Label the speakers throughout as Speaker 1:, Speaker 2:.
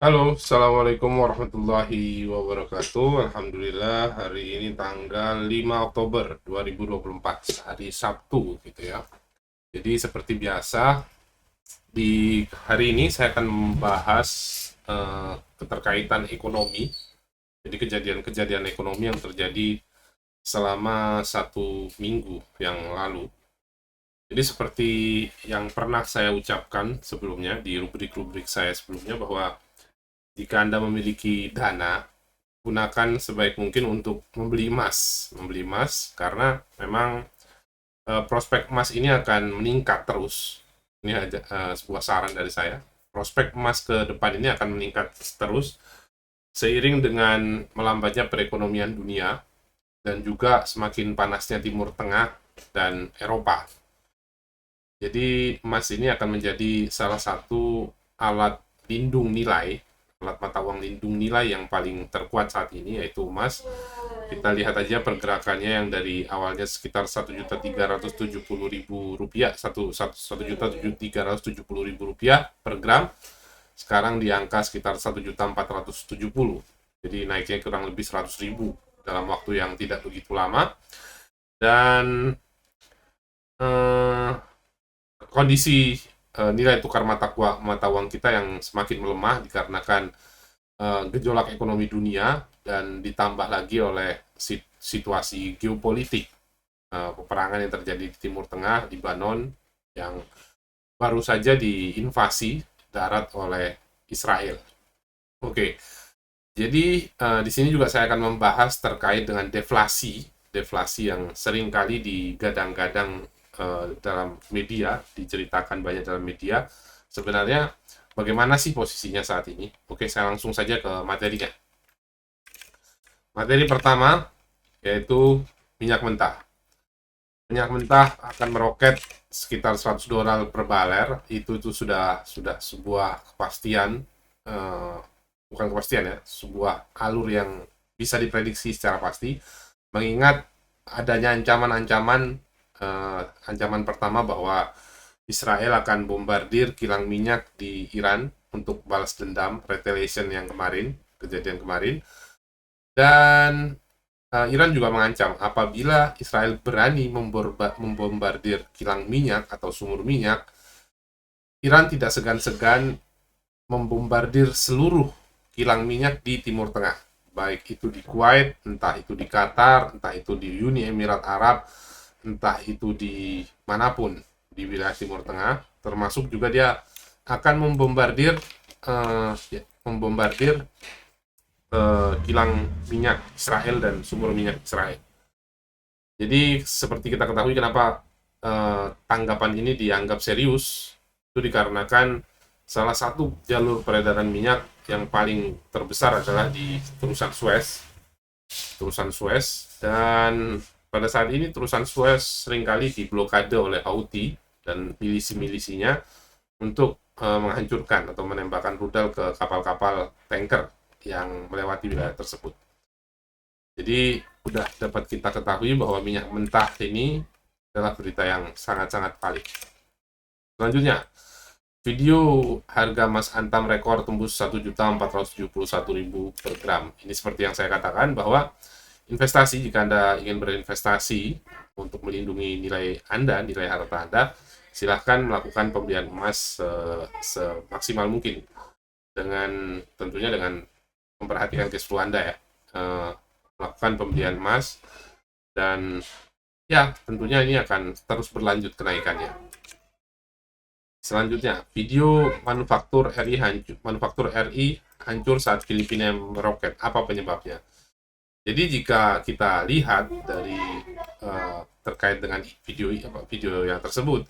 Speaker 1: Halo, Assalamualaikum warahmatullahi wabarakatuh. Alhamdulillah, hari ini tanggal 5 Oktober 2024, hari Sabtu gitu ya. Jadi seperti biasa, di hari ini saya akan membahas keterkaitan ekonomi. Jadi kejadian-kejadian ekonomi yang terjadi selama 1 minggu yang lalu. Jadi seperti yang pernah saya ucapkan sebelumnya di rubrik-rubrik saya sebelumnya bahwa jika Anda memiliki dana, gunakan sebaik mungkin untuk membeli emas. Membeli emas karena memang prospek emas ini akan meningkat terus. Ini sebuah saran dari saya. Prospek emas ke depan ini akan meningkat terus seiring dengan melambatnya perekonomian dunia dan juga semakin panasnya Timur Tengah dan Eropa. Jadi emas ini akan menjadi salah satu alat lindung nilai, alat mata uang lindung nilai yang paling terkuat saat ini, yaitu emas. Kita lihat aja pergerakannya yang dari awalnya sekitar 1.370.000 rupiah, 1.370.000 rupiah per gram, sekarang di angka sekitar 1.470.000. Jadi naiknya kurang lebih 100.000 dalam waktu yang tidak begitu lama. Dan eh, kondisi nilai tukar mata uang kita yang semakin melemah dikarenakan gejolak ekonomi dunia dan ditambah lagi oleh situasi geopolitik, peperangan yang terjadi di Timur Tengah, di Lebanon, yang baru saja diinvasi darat oleh Israel. Oke, jadi di sini juga saya akan membahas terkait dengan deflasi, deflasi yang sering kali digadang-gadang dalam media, diceritakan banyak dalam media. Sebenarnya bagaimana sih posisinya saat ini? Oke, saya langsung saja ke materinya. Materi pertama yaitu minyak mentah. Minyak mentah akan meroket sekitar $100 per baler. Itu sudah sebuah kepastian, eh, bukan kepastian ya, sebuah alur yang bisa diprediksi secara pasti. Mengingat adanya ancaman-ancaman, ancaman pertama bahwa Israel akan bombardir kilang minyak di Iran untuk balas dendam retaliation yang kemarin, kejadian kemarin. Dan Iran juga mengancam apabila Israel berani membombardir kilang minyak atau sumur minyak, Iran tidak segan-segan membombardir seluruh kilang minyak di Timur Tengah, baik itu di Kuwait, entah itu di Qatar, entah itu di Uni Emirat Arab, entah itu di manapun di wilayah Timur Tengah, termasuk juga dia akan membombardir kilang minyak Israel dan sumur minyak Israel. Jadi seperti kita ketahui kenapa tanggapan ini dianggap serius, itu dikarenakan salah satu jalur peredaran minyak yang paling terbesar adalah di terusan Suez, dan pada saat ini terusan Suez seringkali diblokade oleh Houthi dan milisi-milisinya untuk menghancurkan atau menembakkan rudal ke kapal-kapal tanker yang melewati wilayah tersebut. Jadi sudah dapat kita ketahui bahwa minyak mentah ini adalah berita yang sangat-sangat valid. Selanjutnya, video harga emas Antam rekor tembus 1.471.000 per gram. Ini seperti yang saya katakan bahwa investasi, jika Anda ingin berinvestasi untuk melindungi nilai Anda, nilai harta Anda, silahkan melakukan pembelian emas semaksimal mungkin, dengan tentunya dengan memperhatikan cash flow Anda ya. Melakukan pembelian emas, dan ya tentunya ini akan terus berlanjut kenaikannya. Selanjutnya, video manufaktur RI hancur saat Filipina meroket. Apa penyebabnya? Jadi jika kita lihat dari terkait dengan video yang tersebut,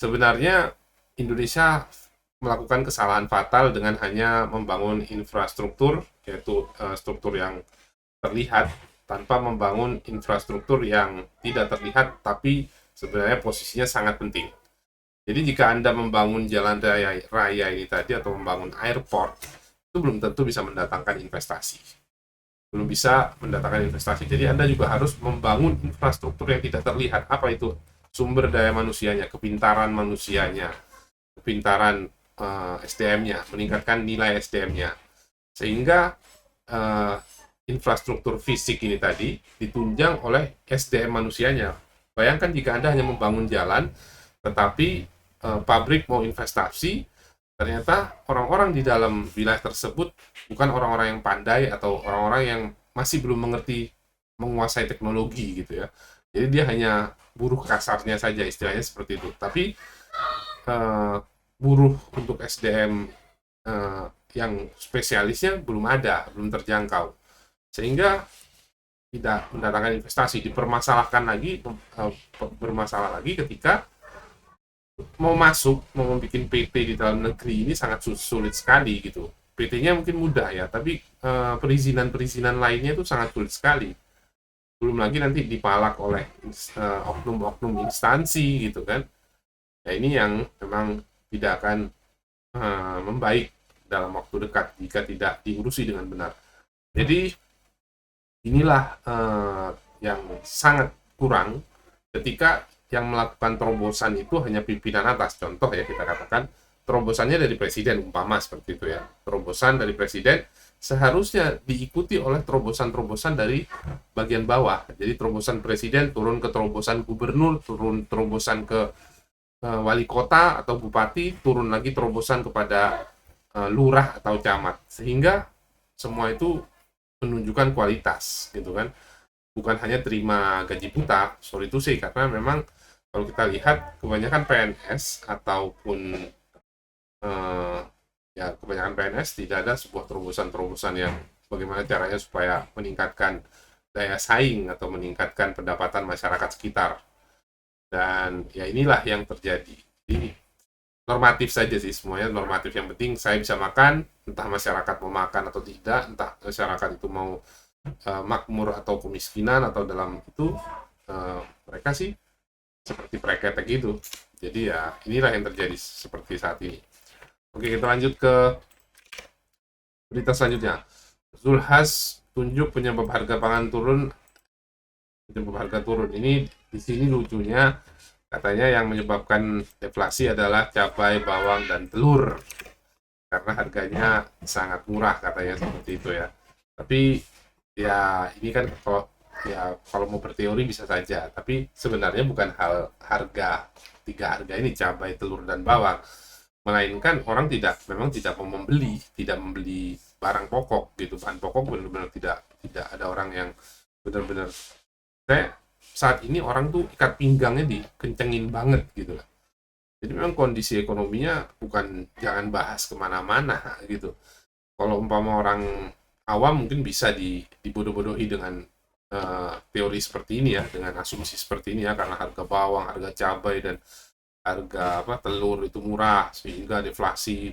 Speaker 1: sebenarnya Indonesia melakukan kesalahan fatal dengan hanya membangun infrastruktur, yaitu struktur yang terlihat, tanpa membangun infrastruktur yang tidak terlihat tapi sebenarnya posisinya sangat penting. Jadi jika Anda membangun jalan raya ini tadi atau membangun airport, itu belum tentu bisa mendatangkan investasi. Belum bisa mendatangkan investasi. Jadi Anda juga harus membangun infrastruktur yang tidak terlihat. Apa itu? Sumber daya manusianya, kepintaran manusianya, kepintaran SDM-nya, meningkatkan nilai SDM-nya. Sehingga eh, infrastruktur fisik ini tadi ditunjang oleh SDM manusianya. Bayangkan jika Anda hanya membangun jalan, tetapi pabrik mau investasi, ternyata orang-orang di dalam wilayah tersebut bukan orang-orang yang pandai atau orang-orang yang masih belum mengerti menguasai teknologi gitu ya. Jadi dia hanya buruh kasarnya saja, istilahnya seperti itu. Tapi eh, buruh untuk SDM eh, yang spesialisnya belum ada, belum terjangkau. Sehingga tidak mendatangkan investasi, dipermasalahkan lagi, bermasalah lagi ketika mau masuk, mau membuat PT di dalam negeri ini sangat sulit sekali gitu. PT-nya mungkin mudah ya, tapi perizinan-perizinan lainnya itu sangat sulit sekali. Belum lagi nanti dipalak oleh oknum-oknum instansi gitu kan. Ya ini yang memang tidak akan membaik dalam waktu dekat jika tidak diurusi dengan benar. Jadi inilah yang sangat kurang ketika yang melakukan terobosan itu hanya pimpinan atas. Contoh ya, kita katakan terobosannya dari presiden, umpama seperti itu ya. Terobosan dari presiden seharusnya diikuti oleh terobosan-terobosan dari bagian bawah. Jadi terobosan presiden turun ke terobosan gubernur, turun terobosan ke wali kota atau bupati, turun lagi terobosan kepada lurah atau camat. Sehingga semua itu menunjukkan kualitas gitu kan, bukan hanya terima gaji buta, sorry to say, karena memang kalau kita lihat kebanyakan PNS ataupun ya kebanyakan PNS tidak ada sebuah terobosan-terobosan yang bagaimana caranya supaya meningkatkan daya saing atau meningkatkan pendapatan masyarakat sekitar. Dan ya inilah yang terjadi. Jadi normatif saja sih, semuanya normatif. Yang penting saya bisa makan, entah masyarakat mau makan atau tidak, entah masyarakat itu mau makmur atau kemiskinan atau dalam itu mereka sih seperti preketek gitu. Jadi ya inilah yang terjadi seperti saat ini. Oke, kita lanjut ke berita selanjutnya. Zulkifli Hasan tunjuk penyebab harga pangan turun. Penyebab harga turun ini di sini lucunya katanya yang menyebabkan deflasi adalah cabai, bawang, dan telur karena harganya sangat murah katanya seperti itu ya. Tapi ya ini kan kalau mau berteori bisa saja, tapi sebenarnya bukan hal harga, tiga harga ini, cabai, telur, dan bawang, melainkan orang memang tidak mau tidak membeli barang pokok gitu, bahan pokok benar-benar tidak ada orang yang benar-benar, saya saat ini orang tuh ikat pinggangnya dikencengin banget gitu lah. Jadi memang kondisi ekonominya bukan jangan bahas kemana-mana gitu. Kalau umpama orang awam mungkin bisa dibodoh-bodohi dengan teori seperti ini ya, dengan asumsi seperti ini ya, karena harga bawang, harga cabai, dan harga telur itu murah sehingga deflasi.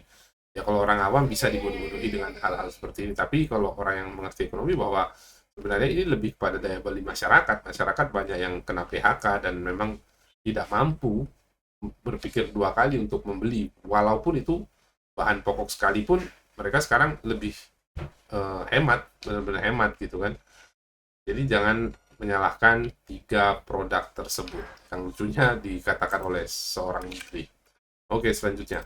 Speaker 1: Ya kalau orang awam bisa dibodoh-bodohi dengan hal-hal seperti ini. Tapi kalau orang yang mengerti ekonomi bahwa sebenarnya ini lebih pada daya beli masyarakat. Masyarakat banyak yang kena PHK dan memang tidak mampu berpikir dua kali untuk membeli. Walaupun itu bahan pokok sekalipun, mereka sekarang lebih hemat, benar-benar hemat gitu kan. Jadi jangan menyalahkan tiga produk tersebut. Yang lucunya dikatakan oleh seorang menteri. Oke, selanjutnya.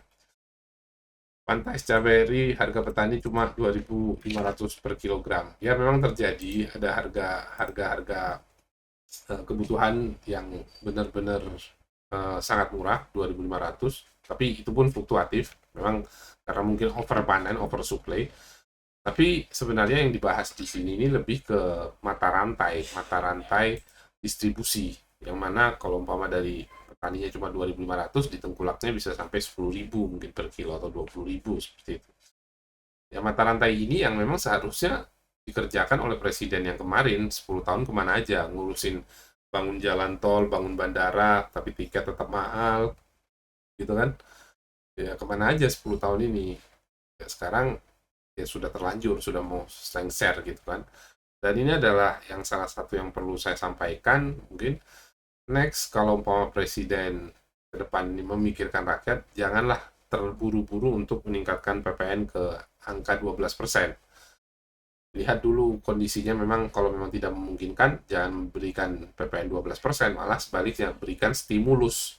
Speaker 1: Pantai Strawberry harga petani cuma 2.500 per kilogram. Ya memang terjadi ada harga kebutuhan yang benar-benar sangat murah 2.500, tapi itu pun fluktuatif. Memang karena mungkin over panen, over supply. Tapi sebenarnya yang dibahas di sini ini lebih ke mata rantai distribusi. Yang mana kalau umpama dari petaninya cuma 2.500, di tengkulaknya bisa sampai 10.000 mungkin per kilo atau 20.000 seperti itu. Ya mata rantai ini yang memang seharusnya dikerjakan oleh presiden yang kemarin 10 tahun kemana aja, ngurusin bangun jalan tol, bangun bandara, tapi tiket tetap mahal, gitu kan. Ya kemana aja 10 tahun ini. Ya sekarang ya sudah terlanjur, sudah mau lengser gitu kan. Dan ini adalah yang salah satu yang perlu saya sampaikan. Mungkin next kalau umpama presiden ke depan ini memikirkan rakyat, janganlah terburu-buru untuk meningkatkan PPN ke angka 12%. Lihat dulu kondisinya, memang kalau memang tidak memungkinkan, jangan berikan PPN 12%, malah sebaliknya berikan stimulus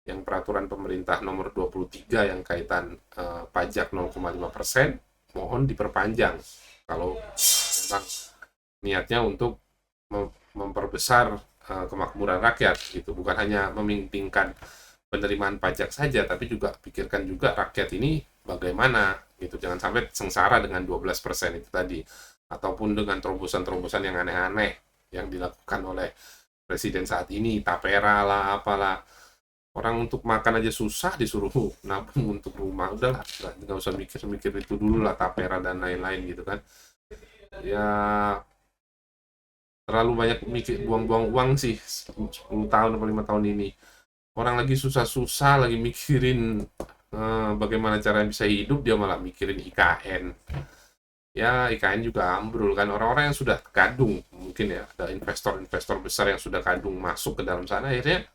Speaker 1: yang peraturan pemerintah nomor 23 yang kaitan pajak 0,5%, mohon diperpanjang kalau memang niatnya untuk memperbesar kemakmuran rakyat gitu, bukan hanya mementingkan penerimaan pajak saja, tapi juga pikirkan juga rakyat ini bagaimana gitu, jangan sampai sengsara dengan 12% itu tadi, ataupun dengan terobosan-terobosan yang aneh-aneh yang dilakukan oleh presiden saat ini, tapera lah, apalah. Orang untuk makan aja susah disuruh nabung untuk rumah, udahlah nggak usah mikir-mikir itu dulu lah, tapera dan lain-lain gitu kan. Ya terlalu banyak mikir, buang-buang uang sih 10 tahun atau 5 tahun ini. Orang lagi susah-susah lagi mikirin bagaimana cara bisa hidup, dia malah mikirin IKN. Ya IKN juga ambrul kan, orang-orang yang sudah kadung, mungkin ya ada investor-investor besar yang sudah kadung masuk ke dalam sana, akhirnya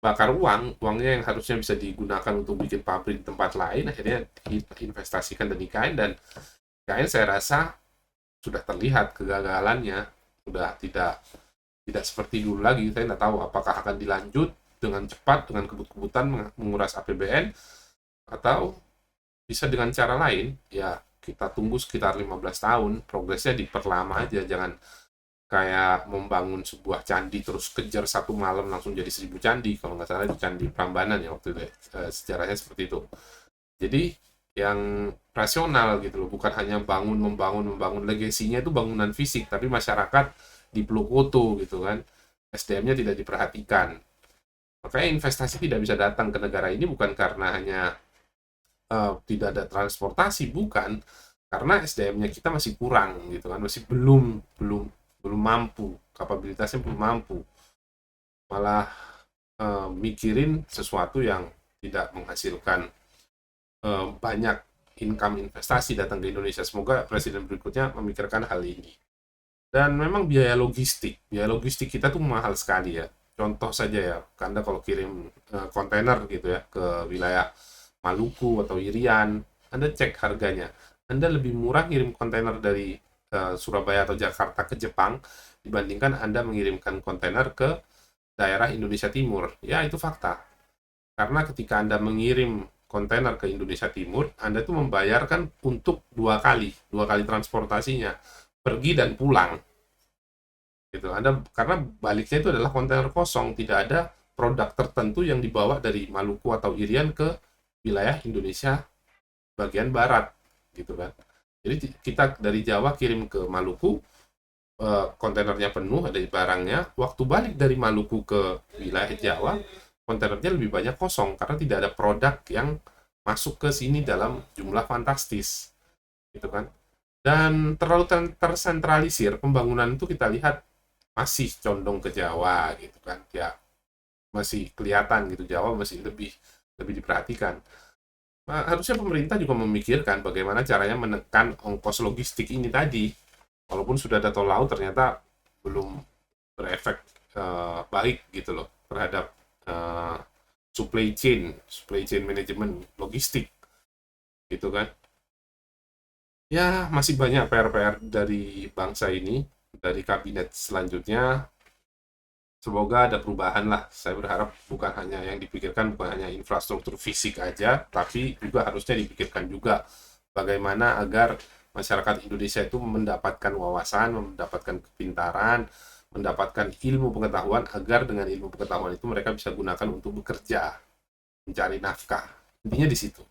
Speaker 1: bakar uangnya yang harusnya bisa digunakan untuk bikin pabrik di tempat lain, akhirnya investasikan dan IKN. Dan IKN saya rasa sudah terlihat kegagalannya, sudah tidak seperti dulu lagi. Saya tidak tahu apakah akan dilanjut dengan cepat, dengan kebut-kebutan menguras APBN, atau bisa dengan cara lain. Ya kita tunggu sekitar 15 tahun, progresnya diperlama aja, jangan kayak membangun sebuah candi terus kejar satu malam langsung jadi 1000 candi. Kalau nggak salah itu Candi Prambanan ya waktu itu, sejarahnya seperti itu. Jadi yang rasional gitu loh, bukan hanya membangun legasinya itu bangunan fisik, tapi masyarakat dipeluk foto gitu kan, SDM-nya tidak diperhatikan. Makanya investasi tidak bisa datang ke negara ini bukan karena hanya tidak ada transportasi, bukan, karena SDM-nya kita masih kurang gitu kan, masih belum belum belum mampu, kapabilitasnya belum mampu, malah mikirin sesuatu yang tidak menghasilkan banyak income investasi datang ke Indonesia. Semoga presiden berikutnya memikirkan hal ini. Dan memang biaya logistik kita tuh mahal sekali ya. Contoh saja ya, Anda kalau kirim kontainer gitu ya ke wilayah Maluku atau Irian, Anda cek harganya. Anda lebih murah kirim kontainer dari Surabaya atau Jakarta ke Jepang dibandingkan Anda mengirimkan kontainer ke daerah Indonesia Timur. Ya, itu fakta. Karena ketika Anda mengirim kontainer ke Indonesia Timur, Anda tuh membayarkan untuk dua kali transportasinya, pergi dan pulang. Gitu. Karena baliknya itu adalah kontainer kosong, tidak ada produk tertentu yang dibawa dari Maluku atau Irian ke wilayah Indonesia bagian barat, gitu kan. Jadi kita dari Jawa kirim ke Maluku, kontainernya penuh, ada barangnya. Waktu balik dari Maluku ke wilayah Jawa, kontainernya lebih banyak kosong karena tidak ada produk yang masuk ke sini dalam jumlah fantastis, gitu kan. Dan terlalu tersentralisir pembangunan itu, kita lihat masih condong ke Jawa gitu kan, ya masih kelihatan gitu Jawa masih lebih diperhatikan. Nah, harusnya pemerintah juga memikirkan bagaimana caranya menekan ongkos logistik ini tadi. Walaupun sudah ada tol laut, ternyata belum berefek baik gitu loh terhadap supply chain manajemen logistik gitu kan. Ya masih banyak PR-PR dari bangsa ini, dari kabinet selanjutnya. Semoga ada perubahan lah. Saya berharap bukan hanya yang dipikirkan, bukan hanya infrastruktur fisik aja, tapi juga harusnya dipikirkan juga bagaimana agar masyarakat Indonesia itu mendapatkan wawasan, mendapatkan kepintaran, mendapatkan ilmu pengetahuan, agar dengan ilmu pengetahuan itu mereka bisa gunakan untuk bekerja, mencari nafkah. Intinya di situ.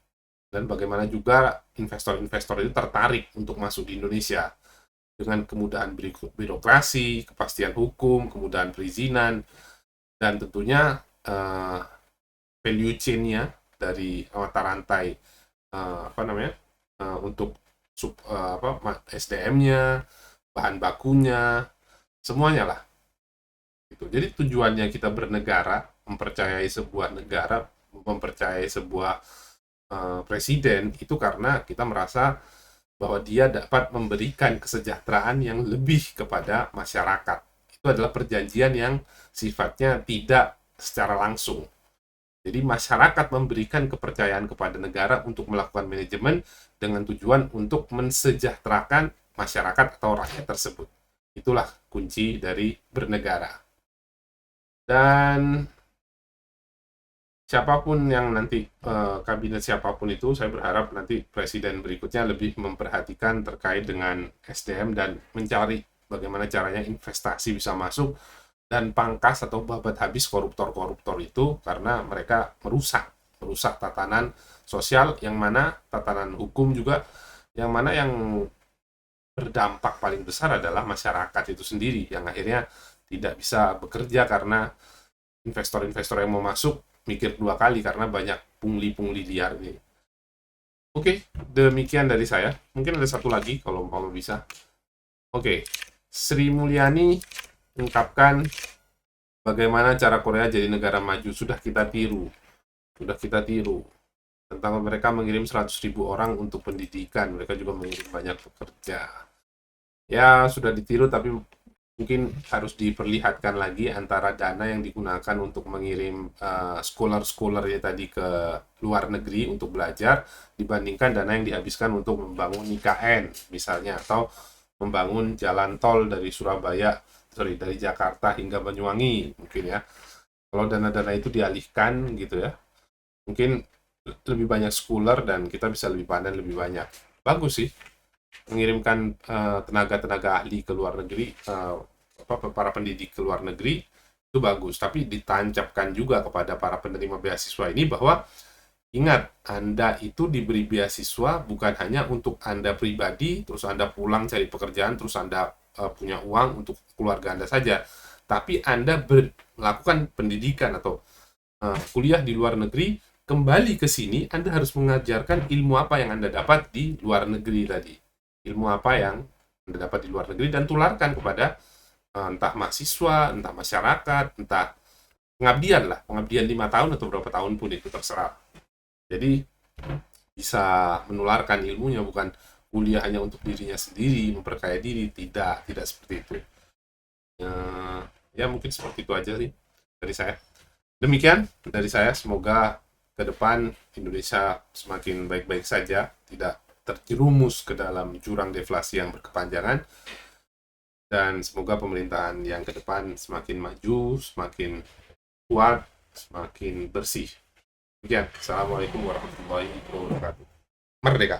Speaker 1: Dan bagaimana juga investor-investor itu tertarik untuk masuk di Indonesia dengan kemudahan birokrasi, kepastian hukum, kemudahan perizinan, dan tentunya value chain-nya dari mata rantai untuk SDM-nya, bahan bakunya, semuanya lah. Gitu. Jadi tujuannya kita bernegara, mempercayai sebuah negara, mempercayai sebuah presiden, itu karena kita merasa bahwa dia dapat memberikan kesejahteraan yang lebih kepada masyarakat. Itu adalah perjanjian yang sifatnya tidak secara langsung. Jadi masyarakat memberikan kepercayaan kepada negara untuk melakukan manajemen dengan tujuan untuk mensejahterakan masyarakat atau rakyat tersebut. Itulah kunci dari bernegara. Dan siapapun yang nanti kabinet siapapun itu, saya berharap nanti presiden berikutnya lebih memperhatikan terkait dengan SDM dan mencari bagaimana caranya investasi bisa masuk dan pangkas atau babat habis koruptor-koruptor itu, karena mereka merusak tatanan sosial, yang mana tatanan hukum juga, yang mana yang berdampak paling besar adalah masyarakat itu sendiri yang akhirnya tidak bisa bekerja karena investor-investor yang mau masuk mikir dua kali karena banyak pungli-pungli liar ini. Oke, demikian dari saya. Mungkin ada satu lagi kalau bisa. Oke, Sri Mulyani mengungkapkan bagaimana cara Korea jadi negara maju. Sudah kita tiru. Tentang mereka mengirim 100.000 orang untuk pendidikan. Mereka juga mengirim banyak pekerja. Ya, sudah ditiru, tapi mungkin harus diperlihatkan lagi antara dana yang digunakan untuk mengirim scholar-scholar ya tadi ke luar negeri untuk belajar dibandingkan dana yang dihabiskan untuk membangun IKN misalnya, atau membangun jalan tol dari Jakarta hingga Banyuwangi mungkin ya. Kalau dana-dana itu dialihkan gitu ya, mungkin lebih banyak scholar dan kita bisa lebih panen lebih banyak. Bagus sih mengirimkan tenaga-tenaga ahli ke luar negeri, para pendidik ke luar negeri, itu bagus. Tapi ditancapkan juga kepada para penerima beasiswa ini bahwa ingat, Anda itu diberi beasiswa bukan hanya untuk Anda pribadi, terus Anda pulang cari pekerjaan, terus Anda punya uang untuk keluarga Anda saja. Tapi Anda melakukan pendidikan atau kuliah di luar negeri, kembali ke sini, Anda harus mengajarkan ilmu apa yang Anda dapat di luar negeri tadi. Ilmu apa yang Anda dapat di luar negeri dan tularkan kepada entah mahasiswa, entah masyarakat, entah pengabdian 5 tahun atau berapa tahun pun itu terserah. Jadi bisa menularkan ilmunya, bukan kuliah hanya untuk dirinya sendiri, memperkaya diri, tidak seperti itu. Ya mungkin seperti itu aja sih dari saya. Demikian dari saya, semoga ke depan Indonesia semakin baik-baik saja, tidak terjerumus ke dalam jurang deflasi yang berkepanjangan, dan semoga pemerintahan yang ke depan semakin maju, semakin kuat, semakin bersih. Demikian. Assalamualaikum warahmatullahi wabarakatuh. Merdeka!